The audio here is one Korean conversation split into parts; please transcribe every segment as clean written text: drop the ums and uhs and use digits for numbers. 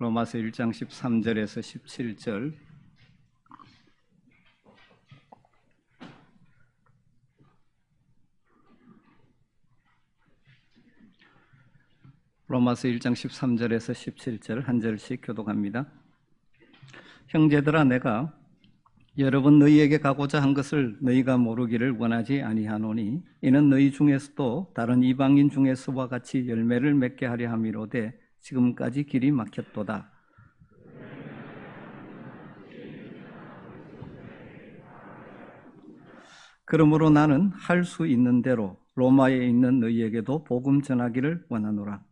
로마서 1장 13절에서 17절. 로마서 1장 13절에서 17절 한 절씩 교독합니다. 형제들아, 내가 여러 번 너희에게 가고자 한 것을 너희가 모르기를 원하지 아니하노니 이는 너희 중에서도 다른 이방인 중에서와 같이 열매를 맺게 하려 함이로되 지금까지 길이 막혔도다. 그러므로 나는 할 수 있는 대로 로마에 있는 너희에게도 복음 전하기를 원하노라.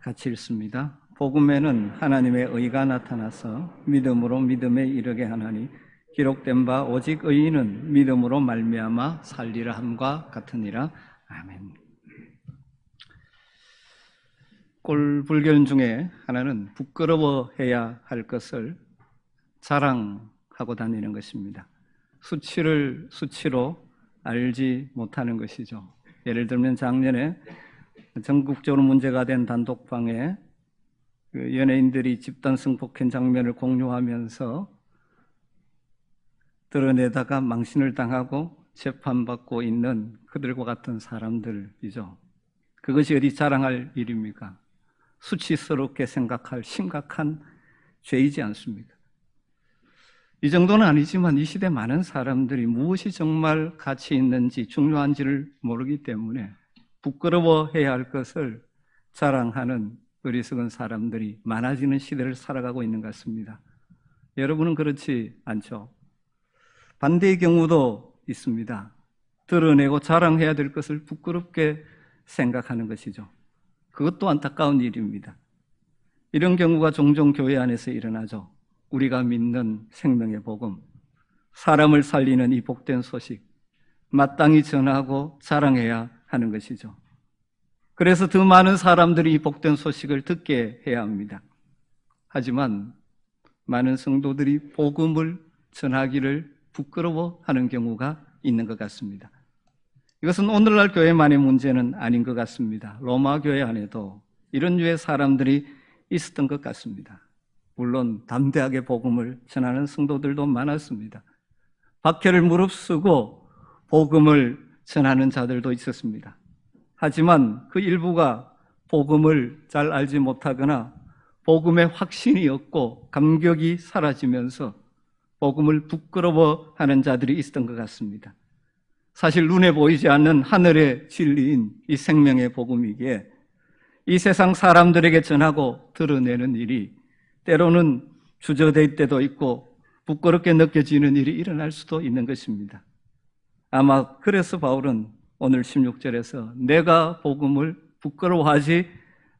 같이 읽습니다. 복음에는 하나님의 의가 나타나서 믿음으로 믿음에 이르게 하나니 기록된 바 오직 의인은 믿음으로 말미암아 살리라 함과 같으니라. 아멘. 꼴불견 중에 하나는 부끄러워해야 할 것을 자랑하고 다니는 것입니다. 수치를 수치로 알지 못하는 것이죠. 예를 들면 작년에 전국적으로 문제가 된 단독방에 연예인들이 집단 성폭행 장면을 공유하면서 드러내다가 망신을 당하고 재판받고 있는 그들과 같은 사람들이죠. 그것이 어디 자랑할 일입니까? 수치스럽게 생각할 심각한 죄이지 않습니까? 이 정도는 아니지만 이 시대 많은 사람들이 무엇이 정말 가치 있는지 중요한지를 모르기 때문에 부끄러워해야 할 것을 자랑하는 어리석은 사람들이 많아지는 시대를 살아가고 있는 것 같습니다. 여러분은 그렇지 않죠? 반대의 경우도 있습니다. 드러내고 자랑해야 될 것을 부끄럽게 생각하는 것이죠. 그것도 안타까운 일입니다. 이런 경우가 종종 교회 안에서 일어나죠. 우리가 믿는 생명의 복음, 사람을 살리는 이 복된 소식, 마땅히 전하고 자랑해야 하는 것이죠. 그래서 더 많은 사람들이 이 복된 소식을 듣게 해야 합니다. 하지만 많은 성도들이 복음을 전하기를 부끄러워하는 경우가 있는 것 같습니다. 이것은 오늘날 교회만의 문제는 아닌 것 같습니다. 로마 교회 안에도 이런 류의 사람들이 있었던 것 같습니다. 물론 담대하게 복음을 전하는 성도들도 많았습니다. 박해를 무릅쓰고 복음을 전하는 자들도 있었습니다. 하지만 그 일부가 복음을 잘 알지 못하거나 복음의 확신이 없고 감격이 사라지면서 복음을 부끄러워하는 자들이 있었던 것 같습니다. 사실 눈에 보이지 않는 하늘의 진리인 이 생명의 복음이기에 이 세상 사람들에게 전하고 드러내는 일이 때로는 주저될 때도 있고 부끄럽게 느껴지는 일이 일어날 수도 있는 것입니다. 아마 그래서 바울은 오늘 16절에서 내가 복음을 부끄러워하지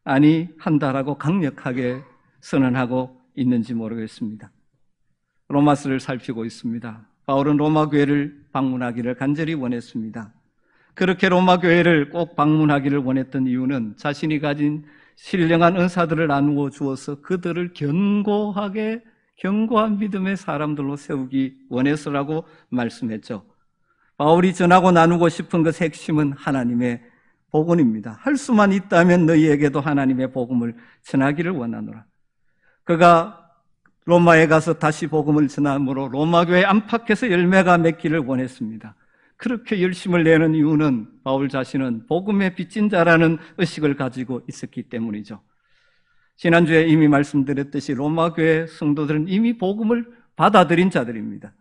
아니한다라고 강력하게 선언하고 있는지 모르겠습니다. 로마서를 살피고 있습니다. 바울은 로마 교회를 방문하기를 간절히 원했습니다. 그렇게 로마 교회를 꼭 방문하기를 원했던 이유는 자신이 가진 신령한 은사들을 나누어 주어서 그들을 견고한 믿음의 사람들로 세우기 원해서라고 말씀했죠. 바울이 전하고 나누고 싶은 것의 핵심은 하나님의 복음입니다. 할 수만 있다면 너희에게도 하나님의 복음을 전하기를 원하노라. 그가 로마에 가서 다시 복음을 전함으로 로마 교회 안팎에서 열매가 맺기를 원했습니다. 그렇게 열심을 내는 이유는 바울 자신은 복음의 빚진 자라는 의식을 가지고 있었기 때문이죠. 지난주에 이미 말씀드렸듯이 로마 교회 성도들은 이미 복음을 받아들인 자들입니다.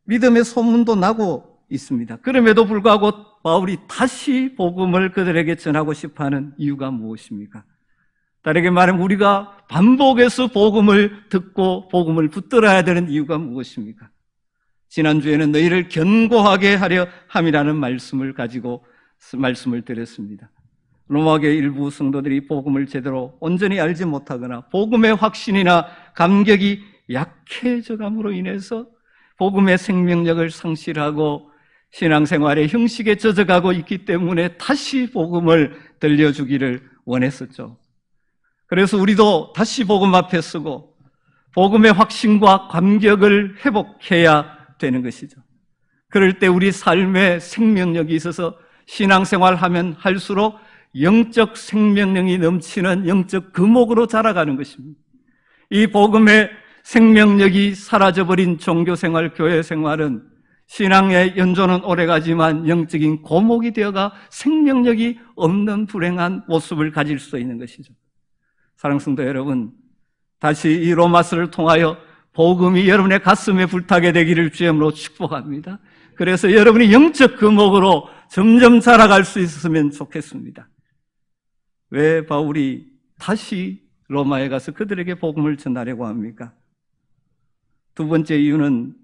믿음의 소문도 나고 있습니다. 그럼에도 불구하고 바울이 다시 복음을 그들에게 전하고 싶어하는 이유가 무엇입니까? 다르게 말하면 우리가 반복해서 복음을 듣고 복음을 붙들어야 되는 이유가 무엇입니까? 지난주에는 너희를 견고하게 하려 함이라는 말씀을 가지고 말씀을 드렸습니다. 로마교회 일부 성도들이 복음을 제대로 온전히 알지 못하거나 복음의 확신이나 감격이 약해져감으로 인해서 복음의 생명력을 상실하고 신앙생활의 형식에 젖어가고 있기 때문에 다시 복음을 들려주기를 원했었죠. 그래서 우리도 다시 복음 앞에 서고 복음의 확신과 감격을 회복해야 되는 것이죠. 그럴 때 우리 삶에 생명력이 있어서 신앙생활하면 할수록 영적 생명력이 넘치는 영적 금옥으로 자라가는 것입니다. 이 복음의 생명력이 사라져버린 종교생활, 교회생활은 신앙의 연조는 오래가지만 영적인 고목이 되어가 생명력이 없는 불행한 모습을 가질 수 있는 것이죠. 사랑하는 성도 여러분, 다시 이 로마서를 통하여 복음이 여러분의 가슴에 불타게 되기를 주님으로 축복합니다. 그래서 여러분이 영적 금옥으로 점점 자라갈 수 있었으면 좋겠습니다. 왜 바울이 다시 로마에 가서 그들에게 복음을 전하려고 합니까? 두 번째 이유는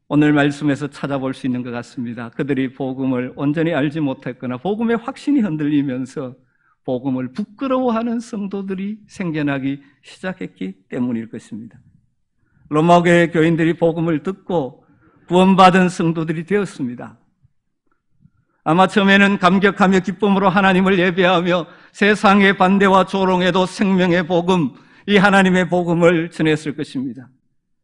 오늘 말씀에서 찾아볼 수 있는 것 같습니다. 그들이 복음을 온전히 알지 못했거나 복음의 확신이 흔들리면서 복음을 부끄러워하는 성도들이 생겨나기 시작했기 때문일 것입니다. 로마교회 교인들이 복음을 듣고 구원받은 성도들이 되었습니다. 아마 처음에는 감격하며 기쁨으로 하나님을 예배하며 세상의 반대와 조롱에도 생명의 복음, 이 하나님의 복음을 전했을 것입니다.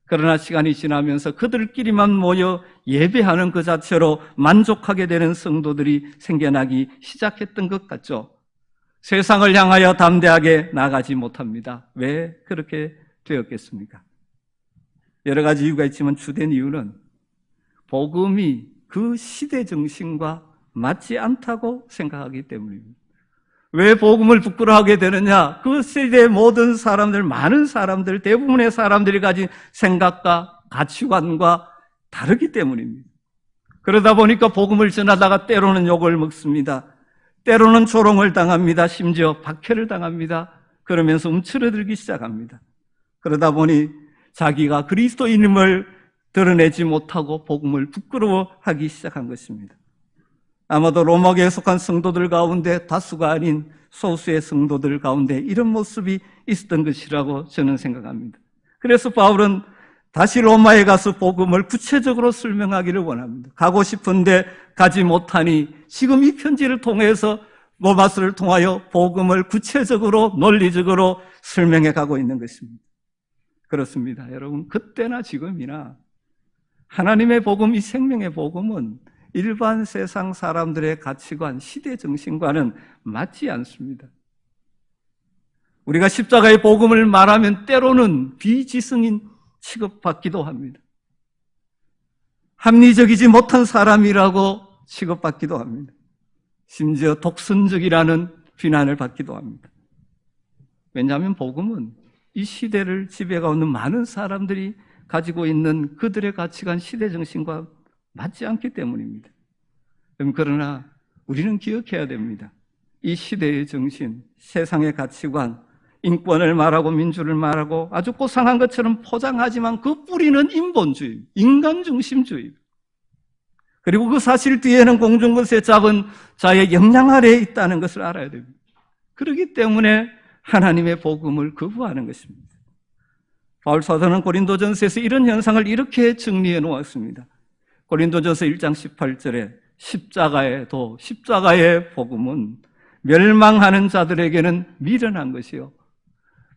그러나 시간이 지나면서 그들끼리만 모여 예배하는 그 자체로 만족하게 되는 성도들이 생겨나기 시작했던 것 같죠. 세상을 향하여 담대하게 나가지 못합니다. 왜 그렇게 되었겠습니까? 여러 가지 이유가 있지만 주된 이유는 복음이 그 시대 정신과 맞지 않다고 생각하기 때문입니다. 왜 복음을 부끄러워하게 되느냐? 그 시대의 모든 사람들, 많은 사람들, 대부분의 사람들이 가진 생각과 가치관과 다르기 때문입니다. 그러다 보니까 복음을 전하다가 때로는 욕을 먹습니다. 때로는 조롱을 당합니다. 심지어 박해를 당합니다. 그러면서 움츠러들기 시작합니다. 그러다 보니 자기가 그리스도인임을 드러내지 못하고 복음을 부끄러워하기 시작한 것입니다. 아마도 로마교회에 속한 성도들 가운데 다수가 아닌 소수의 성도들 가운데 이런 모습이 있었던 것이라고 저는 생각합니다. 그래서 바울은 다시 로마에 가서 복음을 구체적으로 설명하기를 원합니다. 가고 싶은데 가지 못하니 지금 이 편지를 통해서 로마서를 통하여 복음을 구체적으로 논리적으로 설명해 가고 있는 것입니다. 그렇습니다. 여러분, 그때나 지금이나 하나님의 복음, 이 생명의 복음은 일반 세상 사람들의 가치관, 시대 정신과는 맞지 않습니다. 우리가 십자가의 복음을 말하면 때로는 비지성인 취급받기도 합니다. 합리적이지 못한 사람이라고 취급받기도 합니다. 심지어 독선적이라는 비난을 받기도 합니다. 왜냐하면 복음은 이 시대를 지배하고 있는 많은 사람들이 가지고 있는 그들의 가치관, 시대 정신과 맞지 않기 때문입니다. 그러나 우리는 기억해야 됩니다. 이 시대의 정신, 세상의 가치관, 인권을 말하고 민주를 말하고 아주 고상한 것처럼 포장하지만 그 뿌리는 인본주의, 인간중심주의. 그리고 그 사실 뒤에는 공중것의 잡은 자의 영향 아래에 있다는 것을 알아야 됩니다. 그렇기 때문에 하나님의 복음을 거부하는 것입니다. 바울 사도는 고린도전서에서 이런 현상을 이렇게 정리해 놓았습니다. 고린도전서 1장 18절에 십자가의 복음은 멸망하는 자들에게는 미련한 것이요,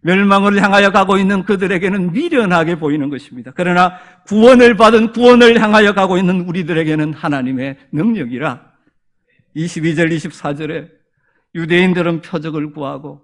멸망을 향하여 가고 있는 그들에게는 미련하게 보이는 것입니다. 그러나 구원을 향하여 가고 있는 우리들에게는 하나님의 능력이라. 22절 24절에 유대인들은 표적을 구하고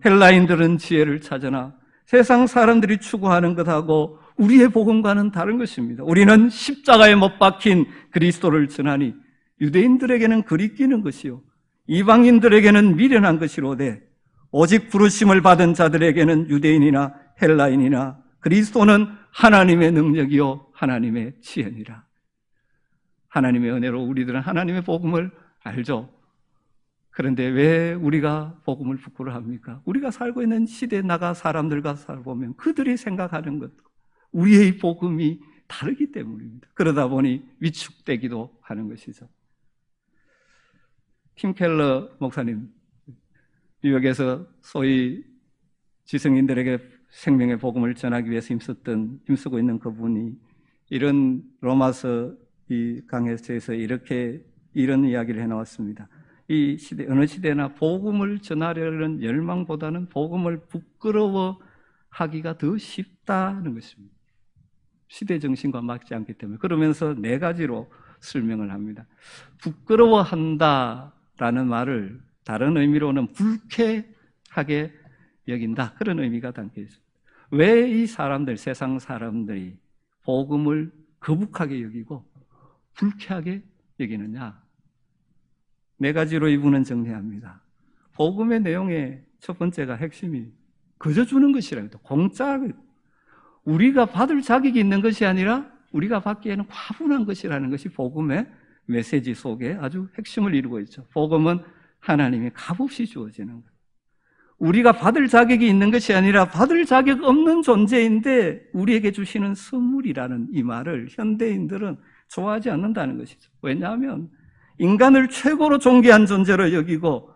헬라인들은 지혜를 찾으나 세상 사람들이 추구하는 것하고 우리의 복음과는 다른 것입니다. 우리는 십자가에 못 박힌 그리스도를 전하니 유대인들에게는 그리끼는 것이요 이방인들에게는 미련한 것이로되 오직 부르심을 받은 자들에게는 유대인이나 헬라인이나 그리스도는 하나님의 능력이요 하나님의 지혜니라. 하나님의 은혜로 우리들은 하나님의 복음을 알죠. 그런데 왜 우리가 복음을 부끄러워합니까? 우리가 살고 있는 시대에 나가 사람들과 살아보면 그들이 생각하는 것, 우리의 복음이 다르기 때문입니다. 그러다 보니 위축되기도 하는 것이죠. 팀 켈러 목사님, 뉴욕에서 소위 지성인들에게 생명의 복음을 전하기 위해서 힘쓰고 있는 그분이 이런 로마서 이 강해서에서 이런 이야기를 해나왔습니다. 이 시대, 어느 시대나 복음을 전하려는 열망보다는 복음을 부끄러워하는 하기가 더 쉽다는 것입니다. 시대 정신과 맞지 않기 때문에. 그러면서 네 가지로 설명을 합니다. 부끄러워한다라는 말을 다른 의미로는 불쾌하게 여긴다, 그런 의미가 담겨 있습니다. 왜 이 사람들, 세상 사람들이 복음을 거북하게 여기고 불쾌하게 여기느냐? 네 가지로 이분은 정리합니다. 복음의 내용의 첫 번째가 핵심이 거저 주는 것이랍니다. 공짜, 우리가 받을 자격이 있는 것이 아니라 우리가 받기에는 과분한 것이라는 것이 복음의 메시지 속에 아주 핵심을 이루고 있죠. 복음은 하나님이 값없이 주어지는 것. 우리가 받을 자격이 있는 것이 아니라 받을 자격 없는 존재인데 우리에게 주시는 선물이라는 이 말을 현대인들은 좋아하지 않는다는 것이죠. 왜냐하면 인간을 최고로 존귀한 존재로 여기고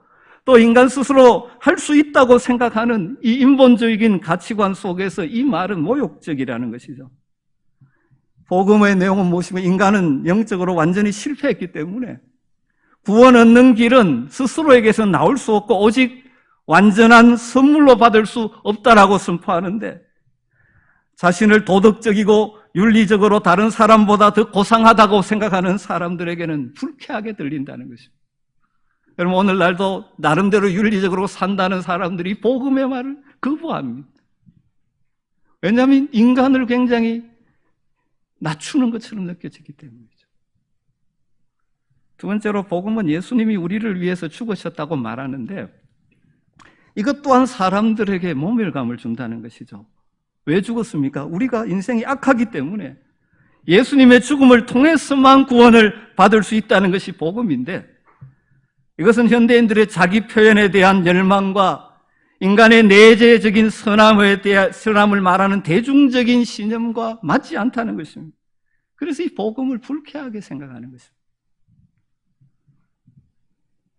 또 인간 스스로 할 수 있다고 생각하는 이 인본주의적인 가치관 속에서 이 말은 모욕적이라는 것이죠. 복음의 내용은 무엇이고 인간은 영적으로 완전히 실패했기 때문에 구원 얻는 길은 스스로에게서 나올 수 없고 오직 완전한 선물로 받을 수 없다라고 선포하는데 자신을 도덕적이고 윤리적으로 다른 사람보다 더 고상하다고 생각하는 사람들에게는 불쾌하게 들린다는 것입니다. 여러분, 오늘날도 나름대로 윤리적으로 산다는 사람들이 복음의 말을 거부합니다. 왜냐하면 인간을 굉장히 낮추는 것처럼 느껴지기 때문이죠. 두 번째로 복음은 예수님이 우리를 위해서 죽으셨다고 말하는데 이것 또한 사람들에게 모멸감을 준다는 것이죠. 왜 죽었습니까? 우리가 인생이 악하기 때문에 예수님의 죽음을 통해서만 구원을 받을 수 있다는 것이 복음인데 이것은 현대인들의 자기 표현에 대한 열망과 인간의 내재적인 선함을 말하는 대중적인 신념과 맞지 않다는 것입니다. 그래서 이 복음을 불쾌하게 생각하는 것입니다.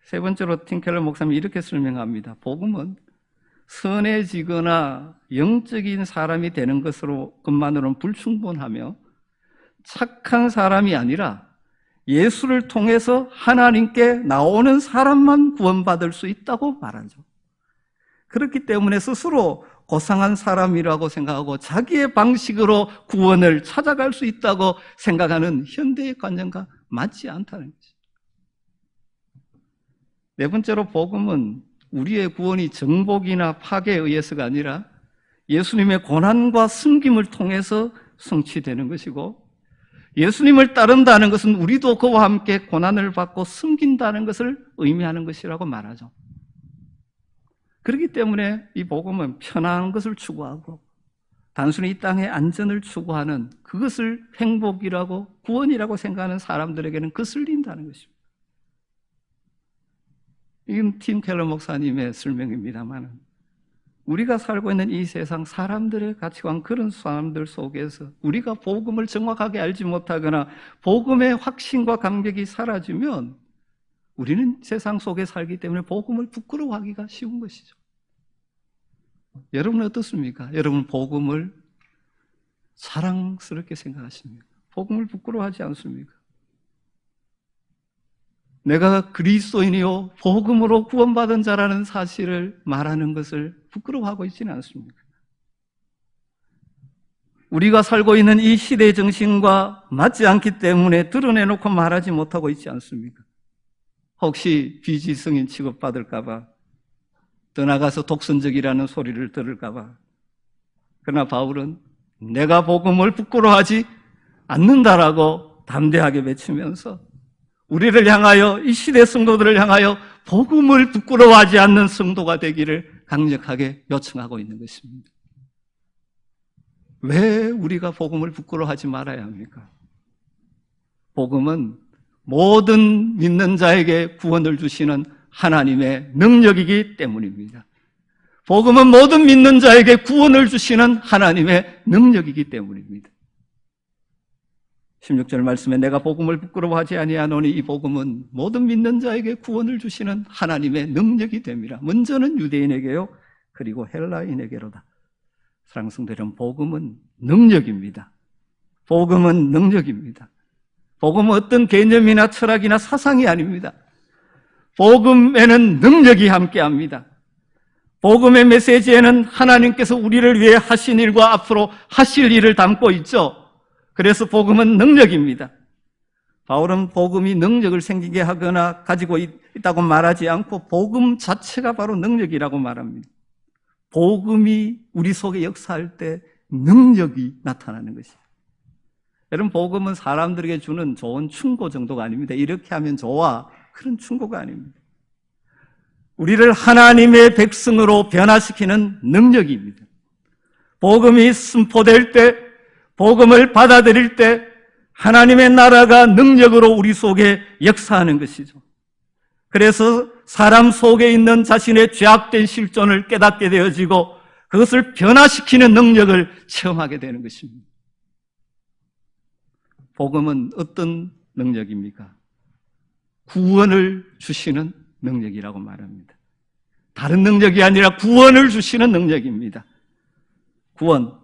세 번째로 팀 켈러 목사님이 이렇게 설명합니다. 복음은 선해지거나 영적인 사람이 되는 것만으로는 불충분하며 착한 사람이 아니라 예수를 통해서 하나님께 나오는 사람만 구원받을 수 있다고 말하죠. 그렇기 때문에 스스로 고상한 사람이라고 생각하고 자기의 방식으로 구원을 찾아갈 수 있다고 생각하는 현대의 관념과 맞지 않다는 것이죠. 네 번째로 복음은 우리의 구원이 정복이나 파괴에 의해서가 아니라 예수님의 고난과 숨김을 통해서 성취되는 것이고 예수님을 따른다는 것은 우리도 그와 함께 고난을 받고 숨긴다는 것을 의미하는 것이라고 말하죠. 그렇기 때문에 이 복음은 편안한 것을 추구하고 단순히 이 땅의 안전을 추구하는 그것을 행복이라고 구원이라고 생각하는 사람들에게는 거슬린다는 것입니다. 이건 팀 켈러 목사님의 설명입니다만 우리가 살고 있는 이 세상 사람들의 가치관, 그런 사람들 속에서 우리가 복음을 정확하게 알지 못하거나 복음의 확신과 감격이 사라지면 우리는 세상 속에 살기 때문에 복음을 부끄러워하기가 쉬운 것이죠. 여러분은 어떻습니까? 여러분 복음을 사랑스럽게 생각하십니까? 복음을 부끄러워하지 않습니까? 내가 그리스도인이요 복음으로 구원받은 자라는 사실을 말하는 것을 부끄러워하고 있지는 않습니까? 우리가 살고 있는 이 시대의 정신과 맞지 않기 때문에 드러내놓고 말하지 못하고 있지 않습니까? 혹시 비지성인 취급받을까 봐, 더 나가서 독선적이라는 소리를 들을까 봐. 그러나 바울은 내가 복음을 부끄러워하지 않는다라고 담대하게 외치면서 우리를 향하여, 이 시대 성도들을 향하여 복음을 부끄러워하지 않는 성도가 되기를 강력하게 요청하고 있는 것입니다. 왜 우리가 복음을 부끄러워하지 말아야 합니까? 복음은 모든 믿는 자에게 구원을 주시는 하나님의 능력이기 때문입니다. 복음은 모든 믿는 자에게 구원을 주시는 하나님의 능력이기 때문입니다. 16절 말씀에 내가 복음을 부끄러워하지 아니하노니 이 복음은 모든 믿는 자에게 구원을 주시는 하나님의 능력이 됩니다. 먼저는 유대인에게요, 그리고 헬라인에게로다. 사랑하는 성도 여러분, 복음은 능력입니다. 복음은 능력입니다. 복음은 어떤 개념이나 철학이나 사상이 아닙니다. 복음에는 능력이 함께합니다. 복음의 메시지에는 하나님께서 우리를 위해 하신 일과 앞으로 하실 일을 담고 있죠. 그래서 복음은 능력입니다. 바울은 복음이 능력을 생기게 하거나 가지고 있다고 말하지 않고 복음 자체가 바로 능력이라고 말합니다. 복음이 우리 속에 역사할 때 능력이 나타나는 것이죠. 여러분, 복음은 사람들에게 주는 좋은 충고 정도가 아닙니다. 이렇게 하면 좋아, 그런 충고가 아닙니다. 우리를 하나님의 백성으로 변화시키는 능력입니다. 복음이 선포될 때, 복음을 받아들일 때 하나님의 나라가 능력으로 우리 속에 역사하는 것이죠. 그래서 사람 속에 있는 자신의 죄악된 실존을 깨닫게 되어지고 그것을 변화시키는 능력을 체험하게 되는 것입니다. 복음은 어떤 능력입니까? 구원을 주시는 능력이라고 말합니다. 다른 능력이 아니라 구원을 주시는 능력입니다. 구원,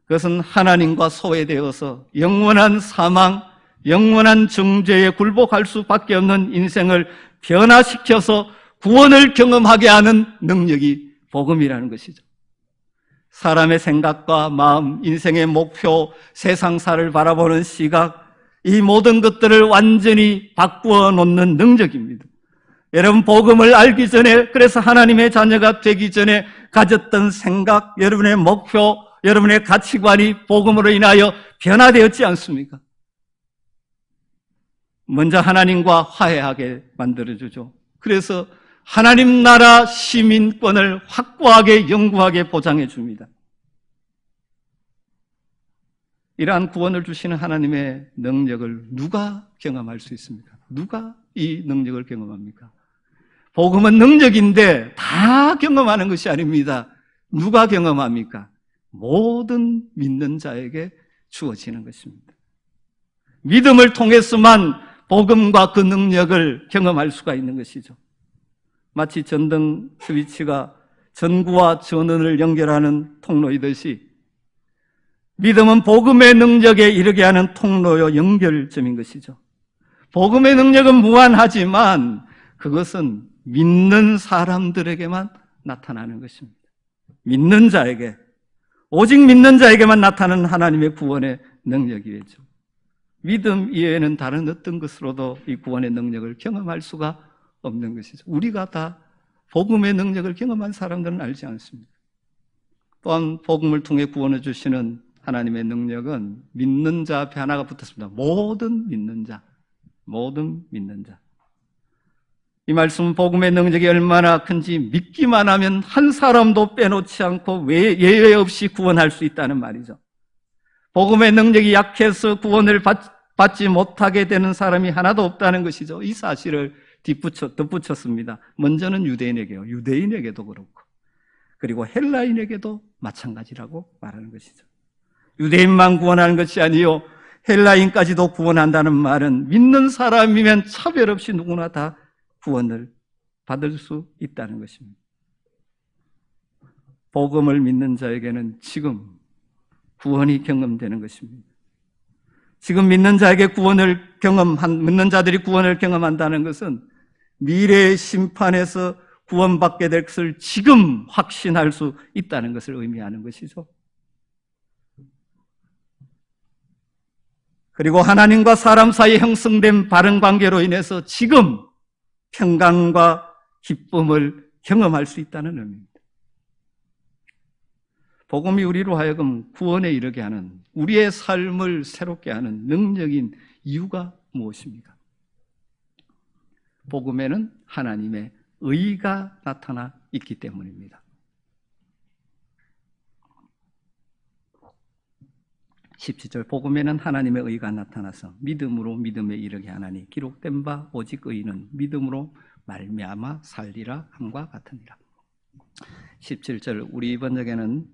그것은 하나님과 소외되어서 영원한 사망, 영원한 정죄에 굴복할 수밖에 없는 인생을 변화시켜서 구원을 경험하게 하는 능력이 복음이라는 것이죠. 사람의 생각과 마음, 인생의 목표, 세상사를 바라보는 시각, 이 모든 것들을 완전히 바꾸어 놓는 능력입니다. 여러분, 복음을 알기 전에, 그래서 하나님의 자녀가 되기 전에 가졌던 생각, 여러분의 목표, 여러분의 가치관이 복음으로 인하여 변화되었지 않습니까? 먼저 하나님과 화해하게 만들어주죠. 그래서 하나님 나라 시민권을 확고하게 영구하게 보장해 줍니다. 이러한 구원을 주시는 하나님의 능력을 누가 경험할 수 있습니까? 누가 이 능력을 경험합니까? 복음은 능력인데 다 경험하는 것이 아닙니다. 누가 경험합니까? 모든 믿는 자에게 주어지는 것입니다. 믿음을 통해서만 복음과 그 능력을 경험할 수가 있는 것이죠. 마치 전등 스위치가 전구와 전원을 연결하는 통로이듯이 믿음은 복음의 능력에 이르게 하는 통로요 연결점인 것이죠. 복음의 능력은 무한하지만 그것은 믿는 사람들에게만 나타나는 것입니다. 믿는 자에게, 오직 믿는 자에게만 나타나는 하나님의 구원의 능력이죠. 믿음 이외에는 다른 어떤 것으로도 이 구원의 능력을 경험할 수가 없는 것이죠. 우리가 다 복음의 능력을 경험한 사람들은 알지 않습니다. 또한 복음을 통해 구원해 주시는 하나님의 능력은 믿는 자 앞에 하나가 붙었습니다. 모든 믿는 자, 모든 믿는 자. 이 말씀은 복음의 능력이 얼마나 큰지 믿기만 하면 한 사람도 빼놓지 않고 예외 없이 구원할 수 있다는 말이죠. 복음의 능력이 약해서 구원을 받지 못하게 되는 사람이 하나도 없다는 것이죠. 이 사실을 덧붙였습니다. 먼저는 유대인에게요. 유대인에게도 그렇고, 그리고 헬라인에게도 마찬가지라고 말하는 것이죠. 유대인만 구원하는 것이 아니요, 헬라인까지도 구원한다는 말은 믿는 사람이면 차별 없이 누구나 다 구원을 받을 수 있다는 것입니다. 복음을 믿는 자에게는 지금 구원이 경험되는 것입니다. 지금 믿는 자들이 구원을 경험한다는 것은 미래의 심판에서 구원받게 될 것을 지금 확신할 수 있다는 것을 의미하는 것이죠. 그리고 하나님과 사람 사이에 형성된 바른 관계로 인해서 지금 평강과 기쁨을 경험할 수 있다는 의미입니다. 복음이 우리로 하여금 구원에 이르게 하는, 우리의 삶을 새롭게 하는 능력인 이유가 무엇입니까? 복음에는 하나님의 의가 나타나 있기 때문입니다. 17절, 복음에는 하나님의 의가 나타나서 믿음으로 믿음에 이르게 하나니 기록된 바 오직 의인은 믿음으로 말미암아 살리라 함과 같으니라. 17절, 우리 번역에는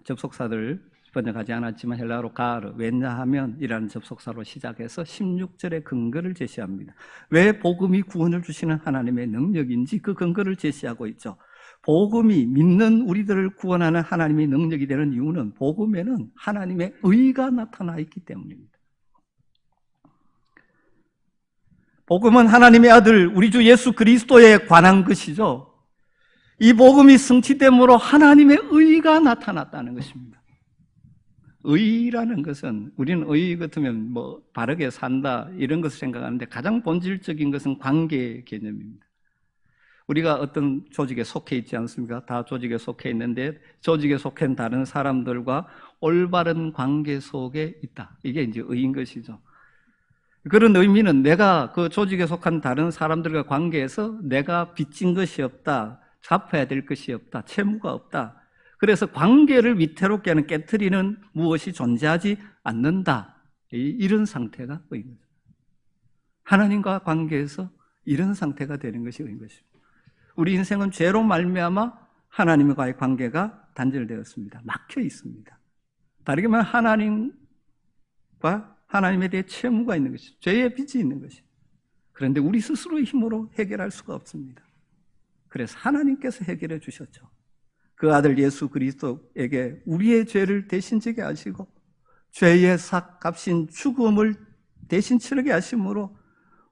접속사들 번역하지 않았지만 헬라어로 가르, 왜냐하면 이라는 접속사로 시작해서 16절의 근거를 제시합니다. 왜 복음이 구원을 주시는 하나님의 능력인지 그 근거를 제시하고 있죠. 복음이 믿는 우리들을 구원하는 하나님의 능력이 되는 이유는 복음에는 하나님의 의가 나타나 있기 때문입니다. 복음은 하나님의 아들 우리 주 예수 그리스도에 관한 것이죠. 이 복음이 성취됨으로 하나님의 의가 나타났다는 것입니다. 의라는 것은, 우리는 의 같으면 뭐 바르게 산다 이런 것을 생각하는데 가장 본질적인 것은 관계 개념입니다. 우리가 어떤 조직에 속해 있지 않습니까? 다 조직에 속해 있는데 조직에 속한 다른 사람들과 올바른 관계 속에 있다. 이게 이제 의인 것이죠. 그런 의미는 내가 그 조직에 속한 다른 사람들과 관계에서 내가 빚진 것이 없다, 갚아야 될 것이 없다, 채무가 없다. 그래서 관계를 위태롭게 하는 깨트리는 무엇이 존재하지 않는다. 이런 상태가 의인 거죠. 하나님과 관계에서 이런 상태가 되는 것이 의인 것입니다. 우리 인생은 죄로 말미암아 하나님과의 관계가 단절되었습니다. 막혀 있습니다. 다르게 말하면 하나님과 하나님에 대해 채무가 있는 것이죠. 죄의 빚이 있는 것이죠. 그런데 우리 스스로의 힘으로 해결할 수가 없습니다. 그래서 하나님께서 해결해 주셨죠. 그 아들 예수 그리스도에게 우리의 죄를 대신 지게 하시고 죄의 삭값인 죽음을 대신 치르게 하심으로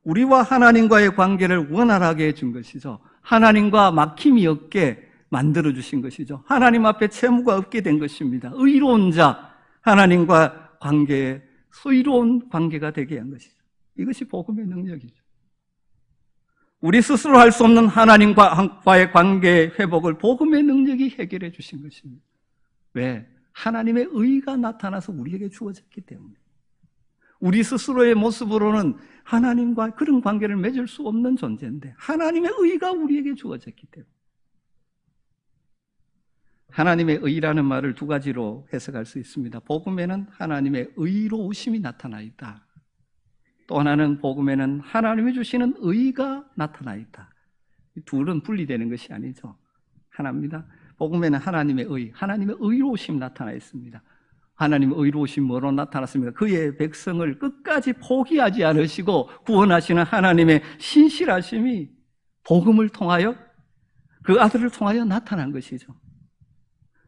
우리와 하나님과의 관계를 원활하게 해준 것이죠. 하나님과 막힘이 없게 만들어주신 것이죠. 하나님 앞에 채무가 없게 된 것입니다. 의로운 자, 하나님과 관계에 의로운 관계가 되게 한 것이죠. 이것이 복음의 능력이죠. 우리 스스로 할 수 없는 하나님과의 관계 회복을 복음의 능력이 해결해 주신 것입니다. 왜? 하나님의 의가 나타나서 우리에게 주어졌기 때문에. 우리 스스로의 모습으로는 하나님과 그런 관계를 맺을 수 없는 존재인데 하나님의 의가 우리에게 주어졌기 때문에. 하나님의 의라는 말을 두 가지로 해석할 수 있습니다. 복음에는 하나님의 의로우심이 나타나 있다. 또 하나는 복음에는 하나님이 주시는 의가 나타나 있다. 이 둘은 분리되는 것이 아니죠. 하나입니다. 복음에는 하나님의 의, 하나님의 의로우심이 나타나 있습니다. 하나님의 의로우심이 뭐로 나타났습니까? 그의 백성을 끝까지 포기하지 않으시고 구원하시는 하나님의 신실하심이 복음을 통하여 그 아들을 통하여 나타난 것이죠.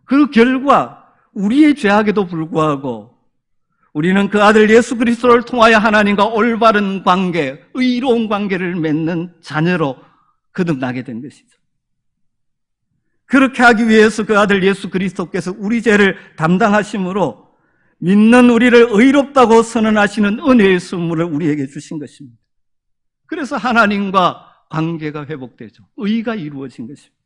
그 결과 우리의 죄악에도 불구하고 우리는 그 아들 예수 그리스도를 통하여 하나님과 올바른 관계, 의로운 관계를 맺는 자녀로 거듭나게 된 것이죠. 그렇게 하기 위해서 그 아들 예수 그리스도께서 우리 죄를 담당하심으로 믿는 우리를 의롭다고 선언하시는 은혜의 선물을 우리에게 주신 것입니다. 그래서 하나님과 관계가 회복되죠. 의가 이루어진 것입니다.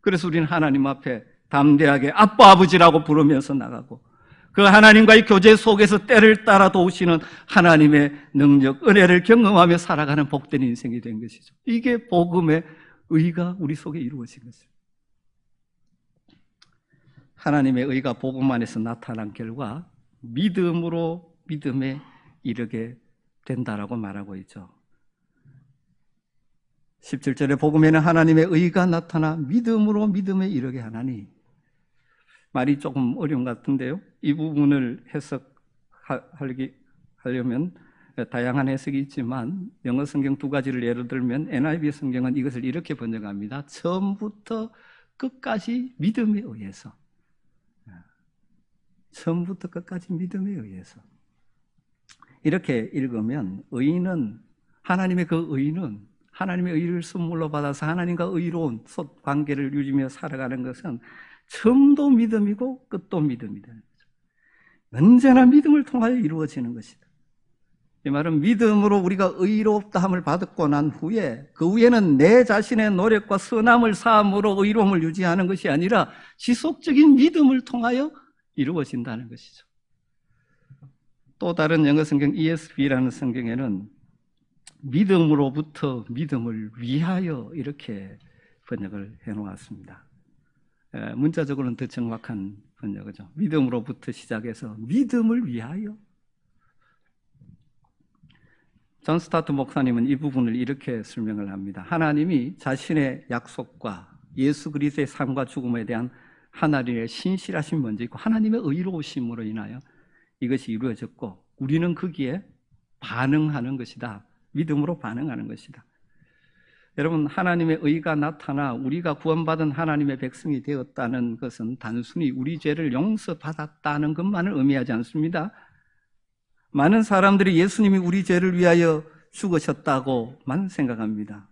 그래서 우리는 하나님 앞에 담대하게 아빠 아버지라고 부르면서 나가고 그 하나님과의 교제 속에서 때를 따라 도우시는 하나님의 능력, 은혜를 경험하며 살아가는 복된 인생이 된 것이죠. 이게 복음의 의가 우리 속에 이루어진 것입니다. 하나님의 의가 복음 안에서 나타난 결과 믿음으로 믿음에 이르게 된다라고 말하고 있죠. 17절에 복음에는 하나님의 의가 나타나 믿음으로 믿음에 이르게 하나니, 말이 조금 어려운 것 같은데요. 이 부분을 해석하려면 다양한 해석이 있지만 영어 성경 두 가지를 예를 들면 NIV 성경은 이것을 이렇게 번역합니다. 처음부터 끝까지 믿음에 의해서. 처음부터 끝까지 믿음에 의해서. 이렇게 읽으면 의인은, 하나님의 그 의인은 하나님의 의를 선물로 받아서 하나님과 의로운 관계를 유지하며 살아가는 것은 처음도 믿음이고 끝도 믿음이다. 언제나 믿음을 통하여 이루어지는 것이다. 이 말은 믿음으로 우리가 의롭다함을 받고 난 후에 그 후에는 내 자신의 노력과 선함을 사함으로 의로움을 유지하는 것이 아니라 지속적인 믿음을 통하여 이루어진다는 것이죠. 또 다른 영어 성경 ESV라는 성경에는 믿음으로부터 믿음을 위하여 이렇게 번역을 해놓았습니다. 문자적으로는 더 정확한 번역이죠. 믿음으로부터 시작해서 믿음을 위하여. 존 스타트 목사님은 이 부분을 이렇게 설명을 합니다. 하나님이 자신의 약속과 예수 그리스도의 삶과 죽음에 대한 하나님의 신실하심이 먼저 있고 하나님의 의로우심으로 인하여 이것이 이루어졌고 우리는 거기에 반응하는 것이다. 믿음으로 반응하는 것이다. 여러분, 하나님의 의가 나타나 우리가 구원받은 하나님의 백성이 되었다는 것은 단순히 우리 죄를 용서받았다는 것만을 의미하지 않습니다. 많은 사람들이 예수님이 우리 죄를 위하여 죽으셨다고만 생각합니다.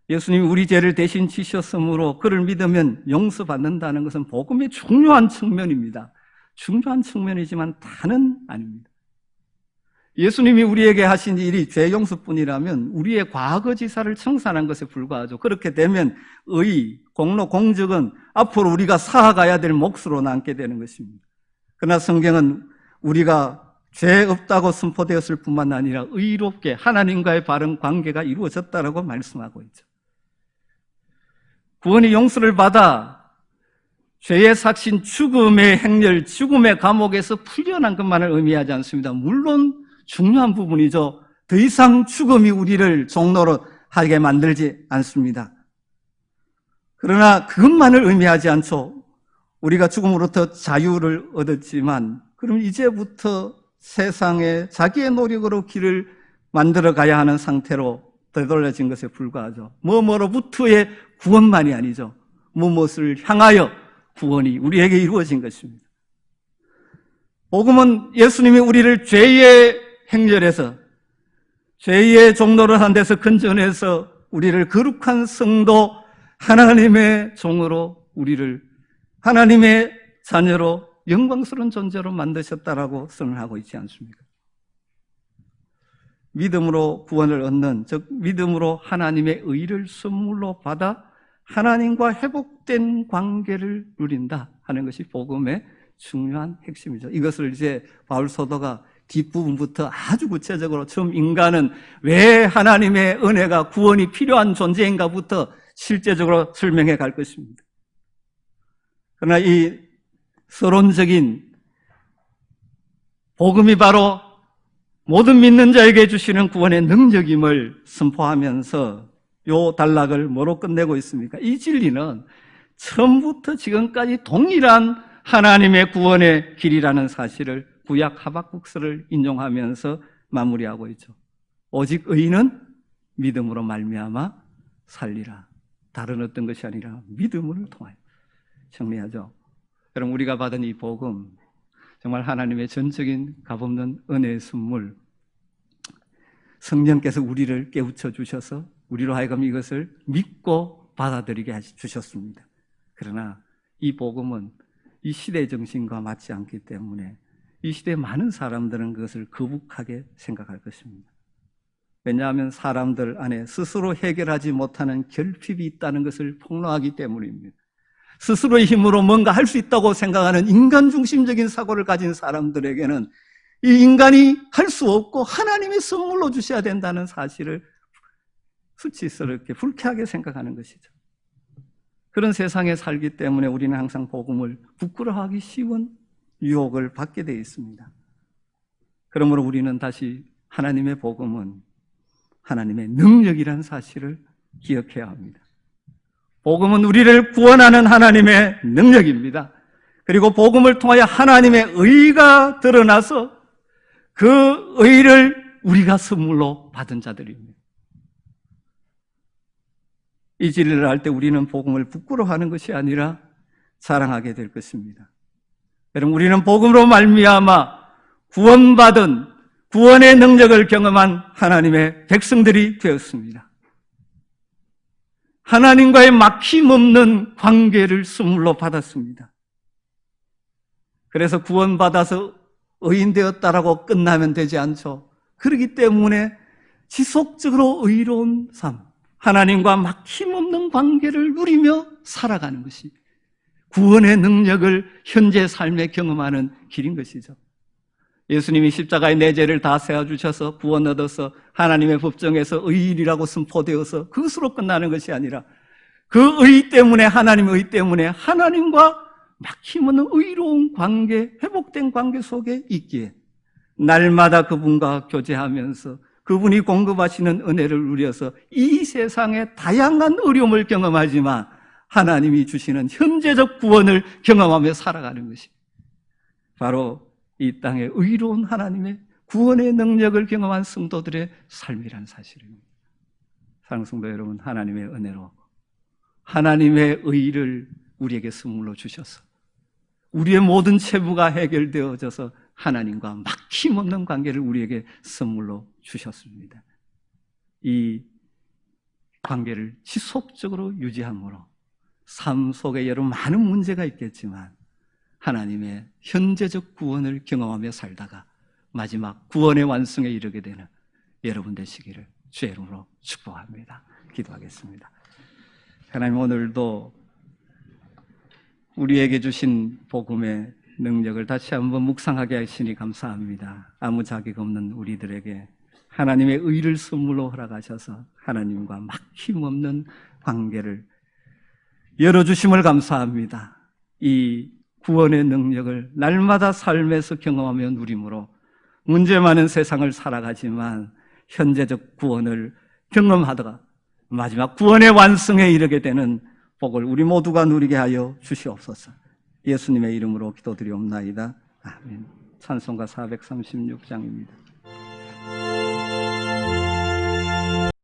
예수님이 우리 죄를 대신 지셨으므로 그를 믿으면 용서받는다는 것은 복음의 중요한 측면입니다. 중요한 측면이지만 다는 아닙니다. 예수님이 우리에게 하신 일이 죄 용서뿐이라면 우리의 과거 지사를 청산한 것에 불과하죠. 그렇게 되면 의, 공로, 공적은 앞으로 우리가 쌓아가야 될 몫으로 남게 되는 것입니다. 그러나 성경은 우리가 죄 없다고 선포되었을 뿐만 아니라 의롭게 하나님과의 바른 관계가 이루어졌다라고 말씀하고 있죠. 구원의 용서를 받아 죄의 삭신, 죽음의 행렬, 죽음의 감옥에서 풀려난 것만을 의미하지 않습니다. 물론 중요한 부분이죠. 더 이상 죽음이 우리를 종로로 하게 만들지 않습니다. 그러나 그것만을 의미하지 않죠. 우리가 죽음으로부터 자유를 얻었지만 그럼 이제부터 세상에 자기의 노력으로 길을 만들어 가야 하는 상태로 되돌려진 것에 불과하죠. 뭐뭐로부터의 구원만이 아니죠. 무엇을 향하여 구원이 우리에게 이루어진 것입니다. 복음은 예수님이 우리를 죄의 행렬에서 죄의 종로를 한 데서 건져내서 우리를 거룩한 성도 하나님의 종으로 우리를 하나님의 자녀로 영광스러운 존재로 만드셨다라고 선언하고 있지 않습니까? 믿음으로 구원을 얻는, 즉 믿음으로 하나님의 의를 선물로 받아 하나님과 회복된 관계를 누린다 하는 것이 복음의 중요한 핵심이죠. 이것을 이제 바울 사도가 뒷부분부터 아주 구체적으로 처음 인간은 왜 하나님의 은혜가 구원이 필요한 존재인가부터 실제적으로 설명해 갈 것입니다. 그러나 이 서론적인 복음이 바로 모든 믿는 자에게 주시는 구원의 능력임을 선포하면서 요 단락을 뭐로 끝내고 있습니까? 이 진리는 처음부터 지금까지 동일한 하나님의 구원의 길이라는 사실을 구약 하박국서를 인용하면서 마무리하고 있죠. 오직 의인은 믿음으로 말미암아 살리라. 다른 어떤 것이 아니라 믿음을 통하여. 정리하죠. 여러분, 우리가 받은 이 복음, 정말 하나님의 전적인 값없는 은혜의 선물, 성령께서 우리를 깨우쳐 주셔서 우리로 하여금 이것을 믿고 받아들이게 주셨습니다. 그러나 이 복음은 이 시대의 정신과 맞지 않기 때문에 이 시대의 많은 사람들은 그것을 거북하게 생각할 것입니다. 왜냐하면 사람들 안에 스스로 해결하지 못하는 결핍이 있다는 것을 폭로하기 때문입니다. 스스로의 힘으로 뭔가 할 수 있다고 생각하는 인간 중심적인 사고를 가진 사람들에게는 이 인간이 할 수 없고 하나님의 선물로 주셔야 된다는 사실을 수치스럽게 불쾌하게 생각하는 것이죠. 그런 세상에 살기 때문에 우리는 항상 복음을 부끄러워하기 쉬운 유혹을 받게 되어 있습니다. 그러므로 우리는 다시 하나님의 복음은 하나님의 능력이라는 사실을 기억해야 합니다. 복음은 우리를 구원하는 하나님의 능력입니다. 그리고 복음을 통하여 하나님의 의가 드러나서 그 의를 우리가 선물로 받은 자들입니다. 이 진리를 할 때 우리는 복음을 부끄러워하는 것이 아니라 자랑하게 될 것입니다. 여러분, 우리는 복음으로 말미암아 구원받은 구원의 능력을 경험한 하나님의 백성들이 되었습니다. 하나님과의 막힘없는 관계를 선물로 받았습니다. 그래서 구원받아서 의인 되었다라고 끝나면 되지 않죠. 그렇기 때문에 지속적으로 의로운 삶, 하나님과 막힘없는 관계를 누리며 살아가는 것이 구원의 능력을 현재 삶에 경험하는 길인 것이죠. 예수님이 십자가에 내 죄를 다 세워주셔서 구원 얻어서 하나님의 법정에서 의인이라고 선포되어서 그것으로 끝나는 것이 아니라 그 의 때문에, 하나님의 의 때문에 하나님과 막힘없는 의로운 관계, 회복된 관계 속에 있기에 날마다 그분과 교제하면서 그분이 공급하시는 은혜를 누려서 이 세상의 다양한 어려움을 경험하지만 하나님이 주시는 현재적 구원을 경험하며 살아가는 것이 바로 이 땅의 의로운 하나님의 구원의 능력을 경험한 성도들의 삶이라는 사실입니다. 사랑하는 성도 여러분, 하나님의 은혜로 하나님의 의를 우리에게 선물로 주셔서 우리의 모든 채무가 해결되어져서 하나님과 막힘없는 관계를 우리에게 선물로 주셨습니다. 이 관계를 지속적으로 유지함으로 삶 속에 여러 많은 문제가 있겠지만 하나님의 현재적 구원을 경험하며 살다가 마지막 구원의 완성에 이르게 되는 여러분 되시기를 주의 이름으로 축복합니다. 기도하겠습니다. 하나님, 오늘도 우리에게 주신 복음의 능력을 다시 한번 묵상하게 하시니 감사합니다. 아무 자격 없는 우리들에게 하나님의 의를 선물로 허락하셔서 하나님과 막힘없는 관계를 열어주심을 감사합니다. 이 구원의 능력을 날마다 삶에서 경험하며 누림으로 문제 많은 세상을 살아가지만 현재적 구원을 경험하다가 마지막 구원의 완성에 이르게 되는 복을 우리 모두가 누리게 하여 주시옵소서. 예수님의 이름으로 기도드리옵나이다. 아멘. 찬송가 436장입니다.